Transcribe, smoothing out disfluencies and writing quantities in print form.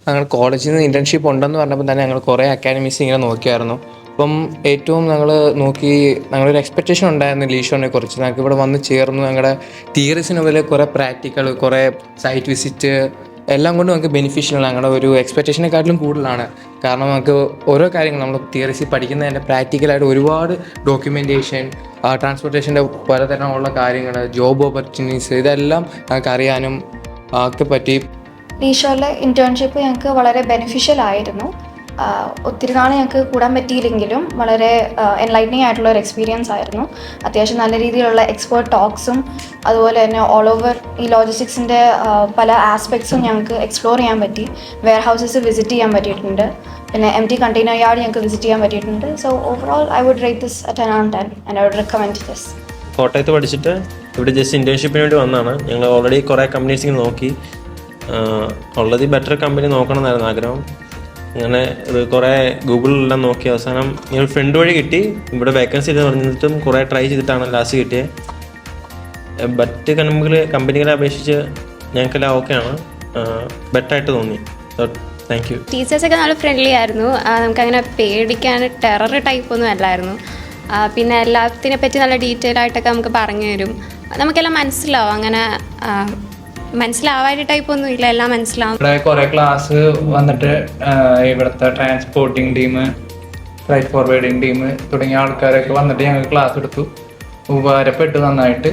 ഞങ്ങൾ കോളേജിൽ നിന്ന് ഇൻറ്റേൺഷിപ്പ് ഉണ്ടെന്ന് പറഞ്ഞപ്പോൾ തന്നെ ഞങ്ങൾ കുറേ അക്കാഡമീസ് ഇങ്ങനെ നോക്കിയായിരുന്നു. അപ്പം ഏറ്റവും ഞങ്ങൾ ഞങ്ങളൊരു എക്സ്പെക്റ്റേഷൻ ഉണ്ടായിരുന്നു ലീഷോറിനെ കുറിച്ച്. ഞങ്ങൾക്ക് ഇവിടെ വന്ന് ചേർന്നു, ഞങ്ങളുടെ തിയറീസിന് പോലെ കുറേ പ്രാക്ടിക്കൽ, കുറേ സൈറ്റ് വിസിറ്റ് എല്ലാം കൊണ്ടും നമുക്ക് ബെനിഫിഷ്യലാണ്. ഞങ്ങളുടെ ഒരു എക്സ്പെക്റ്റേഷനെക്കാട്ടിലും കൂടുതലാണ്. കാരണം നമുക്ക് ഓരോ കാര്യങ്ങൾ നമ്മൾ തിയറീസിൽ പഠിക്കുന്നതിൻ്റെ പ്രാക്ടിക്കലായിട്ട് ഒരുപാട് ഡോക്യുമെൻറ്റേഷൻ, ട്രാൻസ്പോർട്ടേഷൻ്റെ പലതരമുള്ള കാര്യങ്ങൾ, ജോബ് ഓപ്പർച്യൂണിറ്റീസ് ഇതെല്ലാം ഞങ്ങൾക്ക് അറിയാനും ഒക്കെ പറ്റി. ലീഷോറിലെ ഇൻറ്റേൺഷിപ്പ് ഞങ്ങൾക്ക് വളരെ ബെനിഫിഷ്യൽ ആയിരുന്നു. ഒത്തിരി നാൾ ഞങ്ങൾക്ക് കൂടാൻ പറ്റിയില്ലെങ്കിലും വളരെ എൻലൈറ്റനിങ് ആയിട്ടുള്ള ഒരു എക്സ്പീരിയൻസ് ആയിരുന്നു. അത്യാവശ്യം നല്ല രീതിയിലുള്ള എക്സ്പേർട്ട് ടോക്സും അതുപോലെ തന്നെ ഓൾ ഓവർ ഈ ലോജിസ്റ്റിക്സിൻ്റെ പല ആസ്പെക്ട്സും ഞങ്ങൾക്ക് എക്സ്പ്ലോർ ചെയ്യാൻ പറ്റി. വെയർ ഹൗസസ് വിസിറ്റ് ചെയ്യാൻ പറ്റിയിട്ടുണ്ട്, പിന്നെ എംടി കണ്ടെയ്നർ യാർഡ് ഞങ്ങൾക്ക് വിസിറ്റ് ചെയ്യാൻ പറ്റിയിട്ടുണ്ട്. So overall I would rate this 10 out of 10 and I would recommend this. കോട്ടയത്ത് പഠിച്ചിട്ട് ഇവിടെ ജസ്റ്റ് ഇൻറ്റേൺഷിപ്പിന് വേണ്ടി വന്നതാണ്. ഞങ്ങൾ ഓൾറെഡി കുറേ കമ്പനീസ് നോക്കി, ഉള്ളത് ബെറ്റർ കമ്പനി നോക്കണം എന്നായിരുന്നു ആഗ്രഹം. അങ്ങനെ ഇത് കുറേ ഗൂഗിളിലെല്ലാം നോക്കി അവസാനം ഞങ്ങൾ ഫ്രണ്ട് വഴി കിട്ടി. ഇവിടെ വേക്കൻസി എന്ന് പറഞ്ഞിട്ടും കുറേ ട്രൈ ചെയ്തിട്ടാണ് ലാസ്റ്റ് കിട്ടിയത്. മറ്റ് കമ്പനികളെ അപേക്ഷിച്ച് ഞങ്ങൾക്കെല്ലാം ഓക്കെയാണ്, ബെറ്ററായിട്ട് തോന്നി. Thank you. ടീച്ചേഴ്സൊക്കെ നല്ല ഫ്രണ്ട്ലി ആയിരുന്നു. നമുക്കങ്ങനെ പേടിക്കാൻ ടെറർ ടൈപ്പൊന്നും അല്ലായിരുന്നു. പിന്നെ എല്ലാത്തിനെ പറ്റി നല്ല ഡീറ്റെയിൽ ആയിട്ടൊക്കെ നമുക്ക് പറഞ്ഞു തരും. നമുക്കെല്ലാം മനസ്സിലാവും. അങ്ങനെ മനസ്സിലാവാത്ത ടൈപ്പൊന്നും ഇല്ല, എല്ലാം മനസ്സിലാവും. ഇവിടെ കുറേ ക്ലാസ് വന്നിട്ട് ഇവിടുത്തെ transporting team, freight forwarding team തുടങ്ങിയ ആൾക്കാരൊക്കെ വന്നിട്ട് ഞങ്ങൾക്ക് ക്ലാസ് എടുത്തു. ഉപകാരപ്പെട്ടു നന്നായിട്ട്.